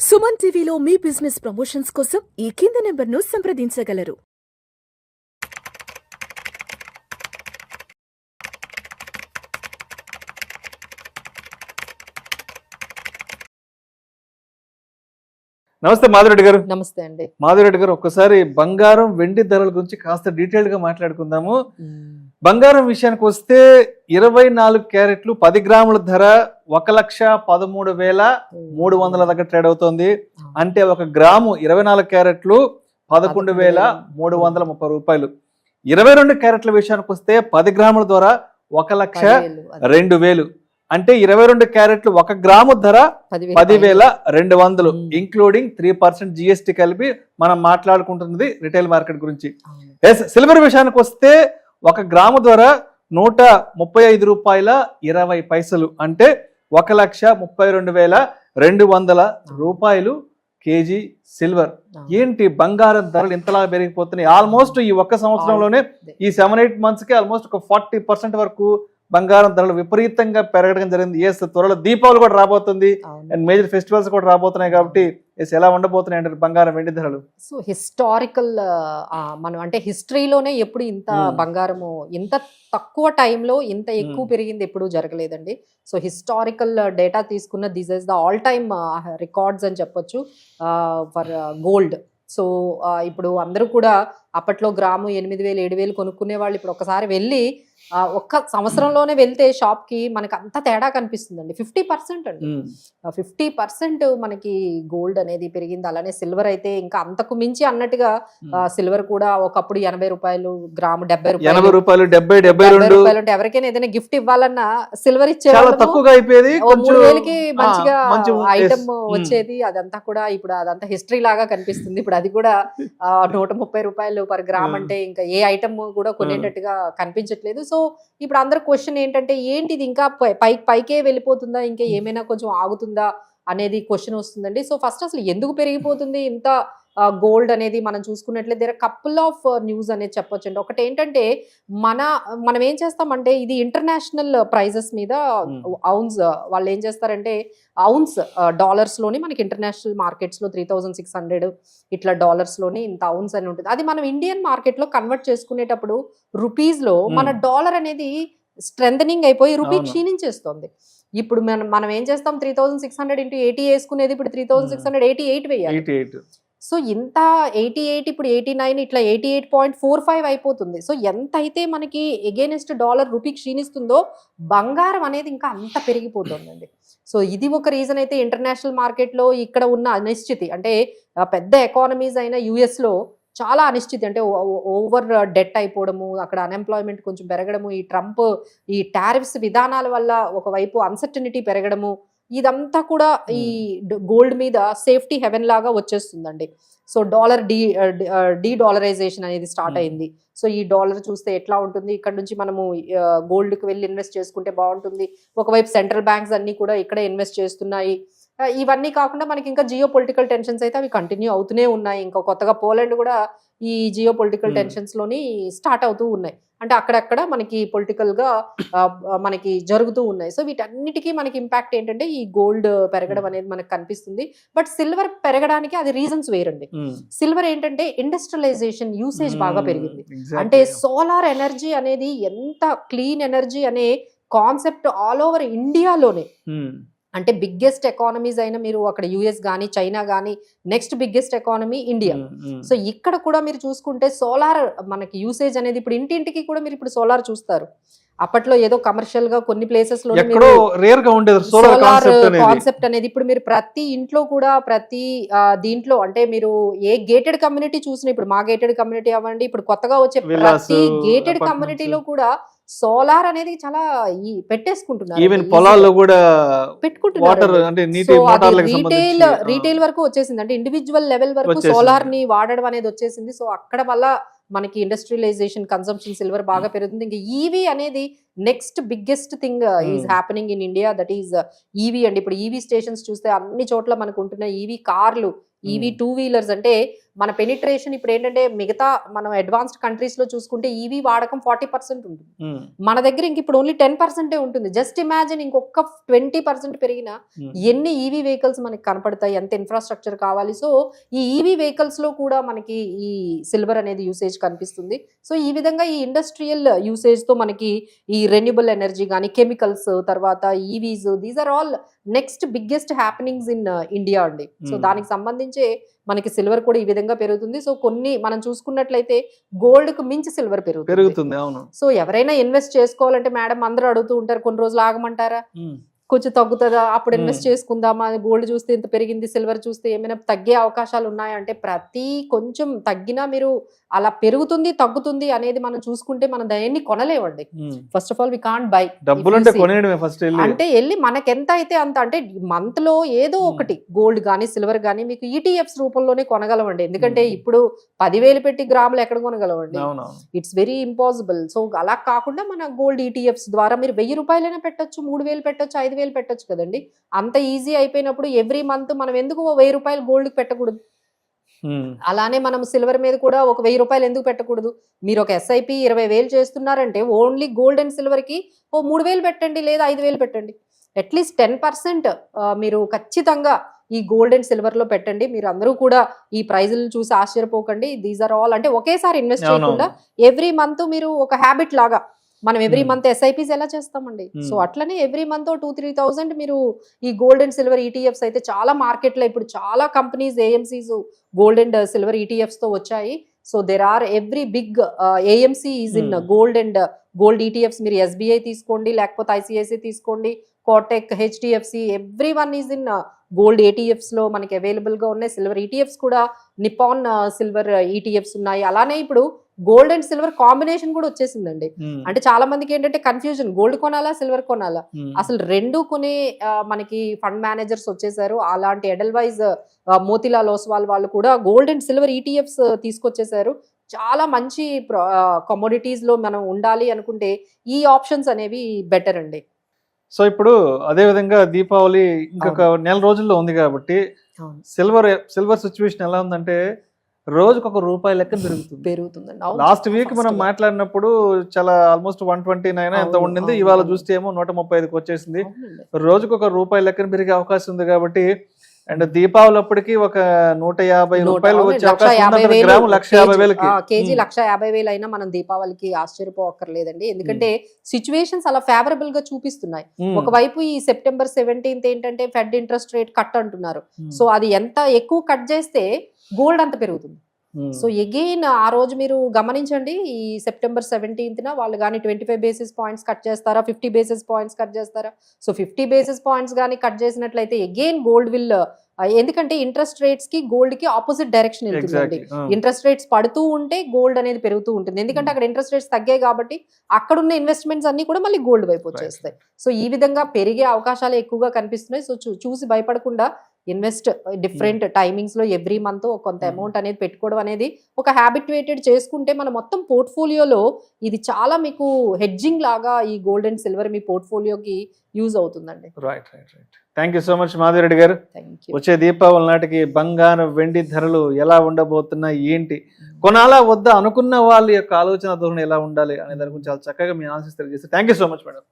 సుమన్ టీవీలో మీ business promotions కోసం ఈ కింది నెంబర్ను సంప్రదించగలరు. నమస్తే మాధురెడ్డి గారు. నమస్తే అండి. మాధురెడ్డి గారు, ఒక్కసారి బంగారం వెండి ధరల గురించి కాస్త డీటెయిల్ గా మాట్లాడుకుందాము. బంగారం విషయానికి వస్తే 24 క్యారెట్లు 10 గ్రాముల ధర 1,13,300 దగ్గర ట్రేడ్ అవుతోంది. అంటే ఒక గ్రాము 24 క్యారెట్లు 11,330 రూపాయలు. 22 క్యారెట్ల విషయానికి వస్తే 10 గ్రాముల ద్వారా 1,02,000. అంటే 22 క్యారెట్లు 1 గ్రాము ధర 10,200, ఇంక్లూడింగ్ 3% జిఎస్టీ కలిపి మనం మాట్లాడుకుంటున్నది రిటైల్ మార్కెట్ గురించి. సిల్వర్ విషయానికి వస్తే 1 గ్రాము ధర 135 రూపాయల 20 పైసలు. అంటే 1,32,200 రూపాయలు కేజీ సిల్వర్. ఏంటి బంగారం ధరలు ఇంతలా పెరిగిపోతున్నాయి? ఆల్మోస్ట్ ఈ ఒక్క సంవత్సరంలోనే ఈ 7-8 months కి ఆల్మోస్ట్ ఒక 40% వరకు బంగారం ధరలు విపరీతంగా పెరగడం జరిగింది. త్వరలో దీపావళి కూడా రాబోతుంది అండ్ మేజర్ ఫెస్టివల్స్ కూడా రాబోతున్నాయి కాబట్టి ఎలా ఉండబోతున్నాయి అంటే బంగారం వెండి ధరలు? సో హిస్టారికల్ మనం అంటే హిస్టరీలోనే ఎప్పుడు ఇంత బంగారము ఇంత తక్కువ టైంలో ఇంత ఎక్కువ పెరిగింది ఎప్పుడు జరగలేదండి. సో హిస్టారికల్ డేటా తీసుకున్న this is the all time records అని చెప్పొచ్చు ఫర్ గోల్డ్. సో ఇప్పుడు అందరూ కూడా అప్పట్లో గ్రాము 8,000-7,000 కొనుక్కునే వాళ్ళు ఇప్పుడు ఒకసారి వెళ్ళి ఒక్క సంవత్సరంలోనే వెళ్తే షాప్ కి మనకి అంత తేడా కనిపిస్తుందండి. 50% అండి, 50% మనకి గోల్డ్ అనేది పెరిగింది. అలానే సిల్వర్ అయితే ఇంకా అంతకు మించి అన్నట్టుగా సిల్వర్ కూడా ఒకప్పుడు 80 రూపాయలు గ్రాము, 70 రూపాయలు అంటే ఎవరికైనా ఏదైనా గిఫ్ట్ ఇవ్వాలన్నా సిల్వర్ ఇచ్చే తక్కువగా అయిపోయేది. 3,000కి మంచిగా ఐటమ్ వచ్చేది. అదంతా కూడా ఇప్పుడు అదంతా హిస్టరీ లాగా కనిపిస్తుంది. ఇప్పుడు అది కూడా 130 రూపాయలు పర్ గ్రామ్ అంటే ఇంకా ఏ ఐటమ్ కూడా కొనేటట్టుగా కనిపించట్లేదు. సో ఇప్పుడు అందరు క్వశ్చన్ ఏంటంటే ఏంటి ఇది ఇంకా పైకే వెళ్ళిపోతుందా, ఇంకా ఏమైనా కొంచెం ఆగుతుందా అనేది క్వశ్చన్ వస్తుందండి. సో ఫస్ట్ అసలు ఎందుకు పెరిగిపోతుంది ఇంత గోల్డ్ అనేది మనం చూసుకున్నట్లయితే దేర్ కపుల్ ఆఫ్ న్యూస్ అనేది చెప్పొచ్చు అండి. ఒకటి ఏంటంటే మనం ఏం చేస్తామంటే ఇది ఇంటర్నేషనల్ ప్రైజెస్ మీద ఔన్స్ వాళ్ళు ఏం చేస్తారంటే ఔన్స్ డాలర్స్ లోని మనకి ఇంటర్నేషనల్ మార్కెట్స్ లో 3,600 ఇట్లా డాలర్స్ లోని ఇంత ఔన్స్ అని ఉంటుంది. అది మనం ఇండియన్ మార్కెట్ లో కన్వర్ట్ చేసుకునేటప్పుడు రూపీస్ లో మన డాలర్ అనేది స్ట్రెంథనింగ్ అయిపోయి రూపీ క్షీణించేస్తుంది. ఇప్పుడు మనం ఏం చేస్తాం 3,600 into 80 వేసుకునేది ఇప్పుడు 3,688 వేయాలి. సో ఇంత 88 ఇప్పుడు 89 ఇట్లా 88.45 అయిపోతుంది. సో ఎంత అయితే మనకి ఎగైనెస్ట్ డాలర్ రూపీ క్షీణిస్తుందో బంగారం అనేది ఇంకా అంత పెరిగిపోతుందండి. సో ఇది ఒక రీజన్ అయితే ఇంటర్నేషనల్ మార్కెట్లో ఇక్కడ ఉన్న అనిశ్చితి అంటే పెద్ద ఎకానమీస్ అయిన US లో చాలా అనిశ్చితి అంటే ఓవర్ డెట్ అయిపోవడము, అక్కడ అన్ఎంప్లాయ్మెంట్ కొంచెం పెరగడము, ఈ ట్రంప్ ఈ టారిఫ్స్ విధానాల వల్ల ఒకవైపు అన్సర్టనిటీ పెరగడము, ఇదంతా కూడా ఈ గోల్డ్ మీద సేఫ్టీ హెవెన్ లాగా వచ్చేస్తుందండి. సో డాలర్ డీడాలరైజేషన్ అనేది స్టార్ట్ అయింది. సో ఈ డాలర్ చూస్తే ఎట్లా ఉంటుంది, ఇక్కడ నుంచి మనము గోల్డ్కి వెళ్ళి ఇన్వెస్ట్ చేసుకుంటే బాగుంటుంది. ఒకవైపు సెంట్రల్ బ్యాంక్స్ అన్ని కూడా ఇక్కడే ఇన్వెస్ట్ చేస్తున్నాయి. ఇవన్నీ కాకుండా మనకి ఇంకా జియో పొలిటికల్ టెన్షన్స్ అయితే అవి కంటిన్యూ అవుతూనే ఉన్నాయి. ఇంకా కొత్తగా పోలాండ్ కూడా ఈ జియో పొలిటికల్ టెన్షన్స్ లోని స్టార్ట్ అవుతూ ఉన్నాయి. అంటే అక్కడక్కడ మనకి పొలిటికల్ గా మనకి జరుగుతూ ఉన్నాయి. సో వీటన్నిటికీ మనకి ఇంపాక్ట్ ఏంటంటే ఈ గోల్డ్ పెరగడం అనేది మనకు కనిపిస్తుంది. బట్ సిల్వర్ పెరగడానికి అది రీజన్స్ వేరండి. సిల్వర్ ఏంటంటే ఇండస్ట్రియలైజేషన్ యూసేజ్ బాగా పెరిగింది. అంటే సోలార్ ఎనర్జీ అనేది ఎంత క్లీన్ ఎనర్జీ అనే కాన్సెప్ట్ ఆల్ ఓవర్ ఇండియాలోనే అంటే బిగ్గెస్ట్ ఎకానమీస్ అయినా మీరు అక్కడ US కానీ చైనా కానీ next biggest economy India. So ఇక్కడ కూడా మీరు చూసుకుంటే సోలార్ మనకి యూసేజ్ అనేది ఇప్పుడు ఇంటింటికి కూడా మీరు ఇప్పుడు సోలార్ చూస్తారు. అప్పట్లో ఏదో కమర్షియల్ గా కొన్ని ప్లేసెస్ లో సోలార్ కాన్సెప్ట్ అనేది ఇప్పుడు మీరు ప్రతి ఇంట్లో కూడా ప్రతి దీంట్లో అంటే మీరు ఏ గేటెడ్ కమ్యూనిటీ చూసినా ఇప్పుడు మా గేటెడ్ కమ్యూనిటీ అవ్వండి, ఇప్పుడు కొత్తగా వచ్చే ప్రతి గేటెడ్ కమ్యూనిటీలో కూడా సోలార్ అనేది చాలా పెట్టేసుకుంటున్నారు. పొలాల్లో కూడా పెట్టుకుంటున్నారు. రీటైల్ వరకు వచ్చేసింది. అంటే ఇండివిజువల్ లెవెల్ వరకు సోలార్ ని వాడడం అనేది వచ్చేసింది. సో అక్కడ వల్ల మనకి ఇండస్ట్రియలైజేషన్ కన్సంప్షన్ సిల్వర్ బాగా పెరుగుతుంది. ఇంకా ఈవీ అనేది next biggest thing is happening in India, that is EV అండి. ఇప్పుడు ఈవీ స్టేషన్స్ చూస్తే అన్ని చోట్ల మనకు ఉంటున్న ఈవీ కార్లు, ఈవీ 2 వీలర్స్. అంటే మన పెనిట్రేషన్ ఇప్పుడు ఏంటంటే మిగతా మనం అడ్వాన్స్డ్ కంట్రీస్ లో చూసుకుంటే ఈవీ వాడకం 40% ఉంటుంది, మన దగ్గర ఇంక ఇప్పుడు ఓన్లీ 10% ఉంటుంది. జస్ట్ ఇమాజిన్ ఇంకొక 20% పెరిగినా ఎన్ని ఈవీ వెహికల్స్ మనకి కనపడతాయి, ఎంత ఇన్ఫ్రాస్ట్రక్చర్ కావాలి. సో ఈ ఈవీ వెహికల్స్ లో కూడా మనకి ఈ సిల్వర్ అనేది యూసేజ్ కనిపిస్తుంది. సో ఈ విధంగా ఈ ఇండస్ట్రియల్ యూసేజ్ తో మనకి ఈ రెన్యూబుల్ ఎనర్జీ కానీ, కెమికల్స్, తర్వాత EVs, these are all next biggest happenings in India అండి. సో దానికి సంబంధించి మనకి సిల్వర్ కూడా ఈ విధంగా పెరుగుతుంది. సో కొన్ని మనం చూసుకున్నట్లయితే గోల్డ్ కు మించి సిల్వర్ పెరుగుతుంది. అవును. సో ఎవరైనా ఇన్వెస్ట్ చేసుకోవాలంటే మేడం అందరూ అడుగుతూ ఉంటారు, కొన్ని రోజులు ఆగమంటారా, కొంచెం తగ్గుతుందా, అప్పుడు ఇన్వెస్ట్ చేసుకుందామా, గోల్డ్ చూస్తే ఇంత పెరిగింది, సిల్వర్ చూస్తే ఏమైనా తగ్గే అవకాశాలు ఉన్నాయంటే ప్రతి కొంచెం తగ్గినా మీరు అలా పెరుగుతుంది తగ్గుతుంది అనేది మనం చూసుకుంటే మనం దాన్ని కొనలేవండి. First of all we can't buy. అంటే వెళ్ళి మనకెంత అయితే అంత, అంటే మంత్ లో ఏదో ఒకటి గోల్డ్ గానీ సిల్వర్ గానీ మీకు ఈటీఎఫ్స్ రూపంలోనే కొనగలవండి. ఎందుకంటే ఇప్పుడు 10,000 పెట్టి గ్రాములు ఎక్కడ కొనగలవండి, ఇట్స్ వెరీ ఇంపాసిబుల్. సో అలా కాకుండా మన గోల్డ్ ఈటీఎఫ్స్ ద్వారా మీరు 1,000 రూపాయలైనా పెట్టొచ్చు, 3,000 పెట్టొచ్చు, 5,000 పెట్టొచ్చు కదండి. అంత ఈజీ అయిపోయినప్పుడు ఎవ్రీ మంత్ మనం ఎందుకు 1,000 రూపాయలు గోల్డ్ పెట్టకూడదు? అలానే మనం సిల్వర్ మీద కూడా ఒక 1,000 రూపాయలు ఎందుకు పెట్టకూడదు? మీరు ఒక ఎస్ఐపి 20,000 చేస్తున్నారంటే ఓన్లీ గోల్డ్ అండ్ సిల్వర్ కి 3,000 పెట్టండి, లేదా 5,000 పెట్టండి. అట్లీస్ట్ 10% మీరు ఖచ్చితంగా ఈ గోల్డ్ అండ్ సిల్వర్ లో పెట్టండి. మీరు అందరూ కూడా ఈ ప్రైజులు చూసి ఆశ్చర్యపోకండి. దీస్ ఆర్ ఆల్, అంటే ఒకేసారి ఇన్వెస్ట్ చేయకుండా ఎవ్రీ మంత్ మీరు ఒక హ్యాబిట్ లాగా, మనం ఎవ్రీ మంత్ ఎస్ఐపీస్ ఎలా చేస్తామండి, సో అట్లనే ఎవ్రీ మంత్ 2-3,000 మీరు ఈ గోల్డ్ అండ్ సిల్వర్ ఈటీఎఫ్స్ అయితే చాలా మార్కెట్ లో ఇప్పుడు చాలా companies AMCs gold and silver ETFs తో వచ్చాయి. So there are every big AMC is in gold and gold ETFs. మీరు ఎస్బీఐ తీసుకోండి, లేకపోతే ఐసిఐసిఐ తీసుకోండి, Kotak, HDFC, every one is in gold ETFs లో మనకి అవైలబుల్ గా ఉన్నాయి. సిల్వర్ ఈటీఎఫ్స్ కూడా నిపాన్ సిల్వర్ ఈటీఎఫ్స్ ఉన్నాయి. అలానే ఇప్పుడు గోల్డ్ అండ్ సిల్వర్ కాంబినేషన్ కూడా వచ్చేసిందండి. అంటే చాలా మందికి ఏంటంటే కన్ఫ్యూజన్, గోల్డ్ కొనాలా సిల్వర్ కొనాలా, అసలు రెండు కొనే మనకి ఫండ్ మేనేజర్స్ వచ్చేసారు. అలాంటి ఎడల్వైజ్ మోతిలాల్ ఓస్వాల్ వాళ్ళు కూడా గోల్డ్ అండ్ సిల్వర్ ఈటీఎఫ్స్ తీసుకొచ్చేసారు. చాలా మంచి కమోడిటీస్ లో మనం ఉండాలి అనుకుంటే ఈ ఆప్షన్స్ అనేవి బెటర్ అండి. సో ఇప్పుడు అదే విధంగా దీపావళి ఇంకొక నెల రోజుల్లో ఉంది కాబట్టి సిల్వర్ సిచ్యువేషన్ ఎలా ఉందంటే రోజుకు ₹1 లెక్క పెరుగుతుందండి. లాస్ట్ వీక్ మనం మాట్లాడినప్పుడు చాలా ఆల్మోస్ట్ 129 ఎంత ఉండింది, ఇవాళ చూస్తే ఏమో 135కి వచ్చేసింది. రోజుకు ₹1 లెక్కన పెరిగే అవకాశం ఉంది కాబట్టి, అండ్ దీపావళి అప్పటికి ఒక 150 రూపాయలు వచ్చే అవకాశం ఉంది. గ్రాము 150,000 కేజీ 150,000 అయినా మనం దీపావళికి ఆశ్చర్యపోక్కర్లేదండి. ఎందుకంటే సిచ్యువేషన్స్ అలా ఫేవరబుల్ గా చూపిస్తున్నాయి. ఒకవైపు ఈ September 17th ఏంటంటే ఫెడ్ ఇంట్రెస్ట్ రేట్ కట్ అంటున్నారు. సో అది ఎంత ఎక్కువ కట్ చేస్తే గోల్డ్ అంత పెరుగుతుంది. సో ఎగైన్ ఆ రోజు మీరు గమనించండి, ఈ September 17th వాళ్ళు కానీ 25 basis points కట్ చేస్తారా, 50 basis points కట్ చేస్తారా? సో 50 basis points కానీ కట్ చేసినట్లయితే ఎగైన్ గోల్డ్ విల్, ఎందుకంటే ఇంట్రెస్ట్ రేట్స్ కి గోల్డ్ కి ఆపోజిట్ డైరెక్షన్ వెళ్తుందండి. ఇంట్రెస్ట్ రేట్స్ పడుతూ ఉంటే గోల్డ్ అనేది పెరుగుతూ ఉంటుంది. ఎందుకంటే అక్కడ ఇంట్రెస్ట్ రేట్స్ తగ్గాయి కాబట్టి అక్కడ ఉన్న ఇన్వెస్ట్మెంట్స్ అన్ని కూడా మళ్ళీ గోల్డ్ వైపు వచ్చేస్తాయి. సో ఈ విధంగా పెరిగే అవకాశాలు ఎక్కువగా కనిపిస్తున్నాయి. సో చూసి భయపడకుండా ఇన్వెస్ట్ డిఫరెంట్ టైమింగ్స్ లో ఎవ్రీ మంత్ కొంత అమౌంట్ అనేది పెట్టుకోవడం అనేది ఒక హ్యాబిట్యుయేటెడ్ చేసుకుంటే మన మొత్తం పోర్ట్ఫోలియోలో ఇది చాలా మీకు హెడ్జింగ్ లాగా ఈ గోల్డ్ అండ్ సిల్వర్ మీ పోర్ట్ఫోలియోకి యూజ్ అవుతుందండి. Right. Thank you so much Madhavi Reddy గారు. వచ్చే దీపావళి నాటికి బంగారం వెండి ధరలు ఎలా ఉండబోతున్నాయి, ఏంటి కొనాలా వద్దా అనుకున్న వాళ్ళ యొక్క ఆలోచన ధోరణి ఎలా ఉండాలి అనే దాని గురించి చాలా చక్కగా మీ అనాలిసిస్ తెలియజేస్తారు. Thank you so much madam.